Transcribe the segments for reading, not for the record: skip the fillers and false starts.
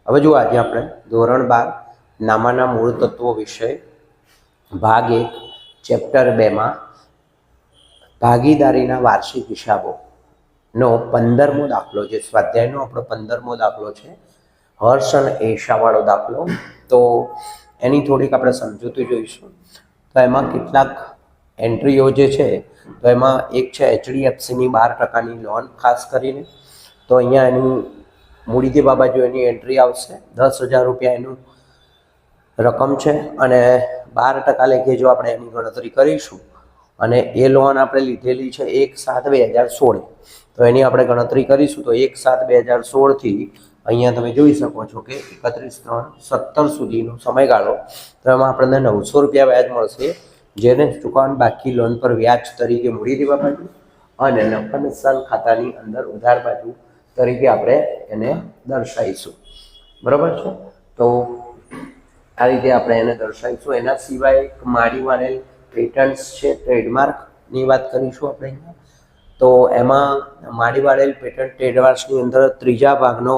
હવે જો આજે આપણે ધોરણ 12 નામાના મૂળ તત્વો વિષય ભાગ 1 ચેપ્ટર 2માં ભાગીદારીના વાર્ષિક હિસાબોનો 15મો દાખલો, જે સ્વાધ્યાયનો આપણો 15મો દાખલો છે, હર્ષ અને એશાવાળો દાખલો. તો એની થોડીક આપણે સમજૂતી જોઈશું. તો એમાં કેટલાક એન્ટ્રીઓ જે છે, તો એમાં એક છે HDFCની 12% લોન. ખાસ કરીને તો અહીંયા એની મૂડીથી બાજુ એની એન્ટ્રી આવશે, 10,000 રૂપિયા એનું રકમ છે અને 12% લેખે જો આપણે એની ગણતરી કરીશું અને એ લોન આપણે લીધેલી છે 1/7/2016, તો એની આપણે ગણતરી કરીશું તો 1/7/2016થી અહીંયા તમે જોઈ શકો છો કે 31/3/17 સુધીનો સમયગાળો. તો એમાં આપણને 900 રૂપિયા વ્યાજ મળશે, જેને ચૂકવવાનું બાકી લોન પર વ્યાજ તરીકે મૂડી દેવા બાજુ અને નફા નુકસાન ખાતાની અંદર ઉધાર બાજુ તરીકે આપણે એને દર્શાવીશું. બરાબર છે? તો આ રીતે આપણે એને દર્શાવીશું. એના સિવાય એક માડી વાળેલ પેટન્ટ્સ છે, ટ્રેડમાર્કની વાત કરીશું આપણે અહીંયા. તો એમાં માડી વાળેલ પેટન્ટ ટ્રેડમાર્ક્સની અંદર ત્રીજા ભાગનો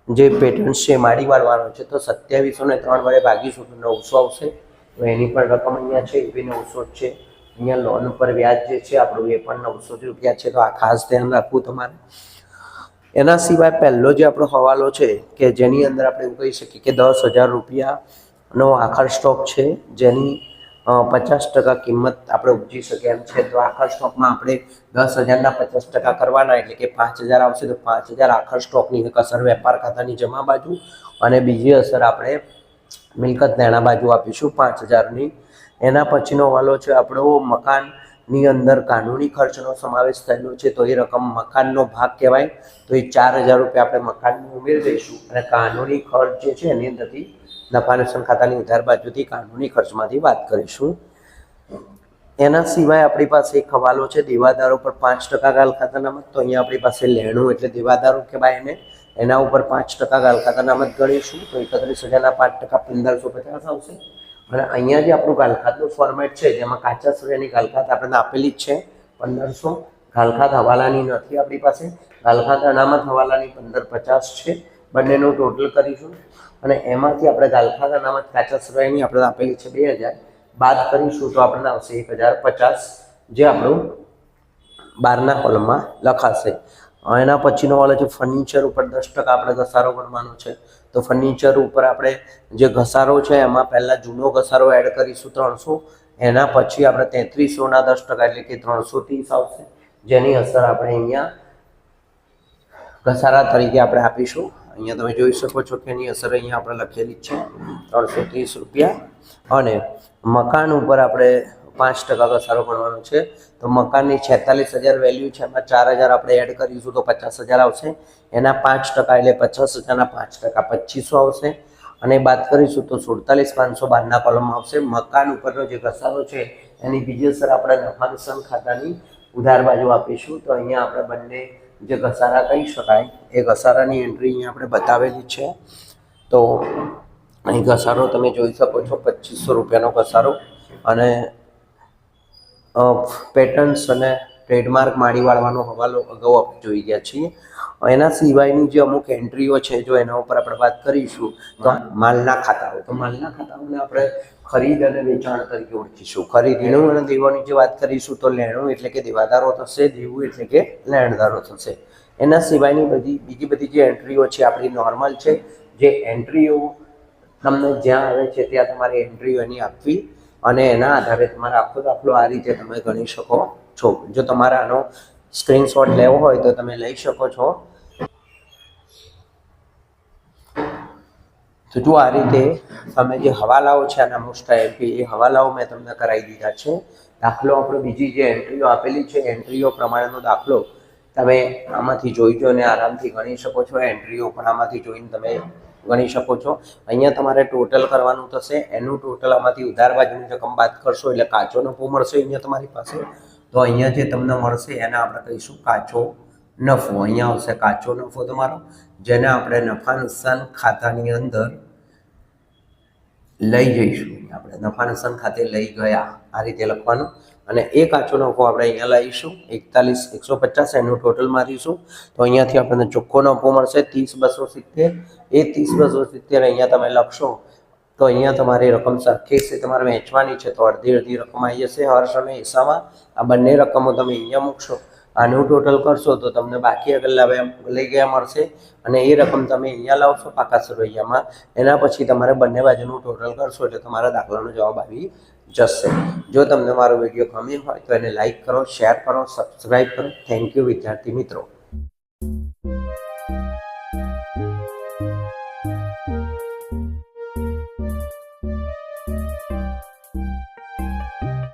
જે પેટન્ટ છે માડી વાળવાનો છે, તો 2703 વડે ભાગીશું તો 900 આવશે. તો એની પણ રકમ અહીંયા છે, એ બી 900 જ છે. અહીંયા લોન ઉપર વ્યાજ જે છે આપણું, એ પણ 900 રૂપિયા છે. તો આ ખાસ ધ્યાન રાખવું તમારે. એના સિવાય પહેલો જે આપણો હવાલો છે કે જેની અંદર આપણે એવું કહી શકીએ કે 10,000 રૂપિયાનો આખર સ્ટોક છે, જેની 50% કિંમત આપણે ઉપજી શકે એમ છે. તો આખર સ્ટોકમાં આપણે 10,000ના 50% કરવાના, એટલે કે 5,000 આવશે. તો 5,000 આખર સ્ટોકની એક અસર વેપાર ખાતાની જમા બાજુ અને બીજી અસર આપણે મિલકત નાણાં બાજુ આપીશું 5,000ની. એના પછીનો હવાલો છે આપણો મકાનની અંદર કાનૂની ખર્ચનો સમાવેશ થયેલો છે, તો એ રકમ મકાનનો ભાગ કહેવાય. તો એ 4,000 રૂપિયા આપણે મકાનમાં ઉમેરી દઈશું અને કાનૂની ખર્ચ જે છે એની અંદરથી નફા નુકસાન ખાતાની ઉધાર બાજુથી કાનૂની ખર્ચમાંથી વાત કરીશું. એના સિવાય આપણી પાસે એક હવાલો છે દેવાદારો પર 5% ગાલ ખાતા અનામત. તો અહીંયા આપણી પાસે લેણું એટલે દેવાદારો કહેવાય એને. એના ઉપર 5% ગાલ ખાતા અનામત ગણીશું તો 31,000ના 5% 1,550 આવશે. અને અહીંયા જે આપણું ગાલખાતનું ફોર્મેટ છે, જેમાં કાચા સોયાની ગાલખાત આપણને આપેલી જ છે 1,500. ગાલખાત હવાલાની નથી આપણી પાસે. ગાલખાત અનામત હવાલાની 1,550 છે. બંનેનું ટોટલ કરીશું અને એમાંથી આપણે ગાલખાત અનામત કાચા સોયાની આપણે આપેલી છે 2,000 બાદ કરીશું તો આપણને આવશે 1,050, જે આપણું 12ના કોલમમાં લખાશે. એના પછીનો વાળો છે ફર્નિચર ઉપર 10% આપણે ઘસારો ગણવાનો છે. તો ફર્નિચર ઉપર આપણે જે ઘસારો છે એમાં પહેલાં જૂનો ઘસારો એડ કરીશું 300. એના પછી આપણે 3300ના 10% એટલે કે 330 આવશે, જેની અસર આપણે અહીંયા ઘસારા તરીકે આપણે આપીશું. અહીંયા તમે જોઈ શકો છો કે એની અસર અહીંયા આપણે લખેલી છે 330 રૂપિયા. અને મકાન ઉપર આપણે 5% ઘસારો ગણવાનો છે. તો મકાનની 46,000 વેલ્યુ છે, એમાં 4,000 આપણે એડ કરીશું તો 50,000 આવશે. એના 5% એટલે 50,000ના 5% 2,500 આવશે. અને બાદ કરીશું તો 47,512ના કોલમમાં આવશે. મકાન ઉપરનો જે ઘસારો છે એની બીજી અસર આપણે નફા નુકસાન ખાતાની ઉધાર બાજુ આપીશું. તો અહીંયા આપણે બંને જે ઘસારા કહી શકાય એ ઘસારાની એન્ટ્રી અહીંયા આપણે બતાવેલી છે. તો અહીં ઘસારો તમે જોઈ શકો છો 2,500 રૂપિયાનો ઘસારો. અને પેટન્ટ્સ અને ટ્રેડમાર્ક માડી વાળવાનો હવાલો અગાઉ આપણે જોઈ ગયા છીએ. એના સિવાયની જે અમુક એન્ટ્રીઓ છે, જો એના ઉપર આપણે વાત કરીશું તો માલના ખાતાઓ. તો માલના ખાતાઓને આપણે ખરીદ અને વેચાણ તરીકે ઓળખીશું. ખરીદ લેણું અને દેવાની જે વાત કરીશું તો લેણું એટલે કે દેવાદારો થશે, દેવું એટલે કે લેણદારો થશે. એના સિવાયની બીજી બધી જે એન્ટ્રીઓ છે આપણી નોર્મલ છે. જે એન્ટ્રીઓ તમને જ્યાં આવે છે ત્યાં તમારી એન્ટ્રીઓ એની આપવી અને એના આધારે તમારે આખો દાખલો આ રીતે તમે ગણી શકો છો. જો તમારે આનો સ્ક્રીનશોટ લેવો હોય તો તમે લઈ શકો છો. તો જો આ રીતે તમે જે હવાલાઓ છે આના મોસ્ટ આઈએમપી એ હવાલાઓ મેં તમને કરાવી દીધા છે. દાખલો આપણે બીજી જે એન્ટ્રીઓ આપેલી છે એન્ટ્રીઓ પ્રમાણેનો દાખલો તમે આમાંથી જોઈજો અને આરામથી ગણી શકો છો. એન્ટ્રીઓ પણ આમાંથી જોઈને તમે ગણી શકો છો. અહીંયા તમારે ટોટલ કરવાનું થશે. એનું ટોટલ આમાંથી ઉધાર બાજુની રકમ બાદ કરશો એટલે કાચો નફો મળશે અહીંયા તમારી પાસે. તો અહીંયા જે તમને મળશે એને આપણે કહીશું કાચો નફો. અહીંયા આવશે કાચો નફો તમારો, જેને આપણે નફા નુકસાન ખાતાની અંદર લઈ જઈશું. આપણે નફા નુકસાન ખાતે લઈ ગયા આ રીતે લખવાનું. અને એ કાચો નફો આપણે અહીંયા લાવીશું 41,150 એનું ટોટલ મારીશું તો અહીંયાથી આપણને ચોખ્ખો નફો મળશે 30,270. એ 30,270 અહીંયા તમે લખશો તો અહીંયા તમારી રકમ સરખી છે તમારે વહેંચવાની છે તો અડધી અડધી રકમ આવી જશે હર્ષ અને ઈશામાં. આ બંને રકમો તમે અહીંયા મૂકશો, આનું ટોટલ કરશો તો તમને બાકી આગળ લઈ ગયા મળશે અને એ રકમ તમે અહીંયા લાવશો પાકા સરવૈયામાં. એના પછી તમારે બંને બાજુનું ટોટલ કરશો એટલે તમારા દાખલાનો જવાબ આવી જશે. જો તમને મારો વિડીયો ગમ્યો હોય તો એને લાઈક કરો, શેર કરો, સબસ્ક્રાઈબ કરો. થેન્ક યુ વિદ્યાર્થી મિત્રો.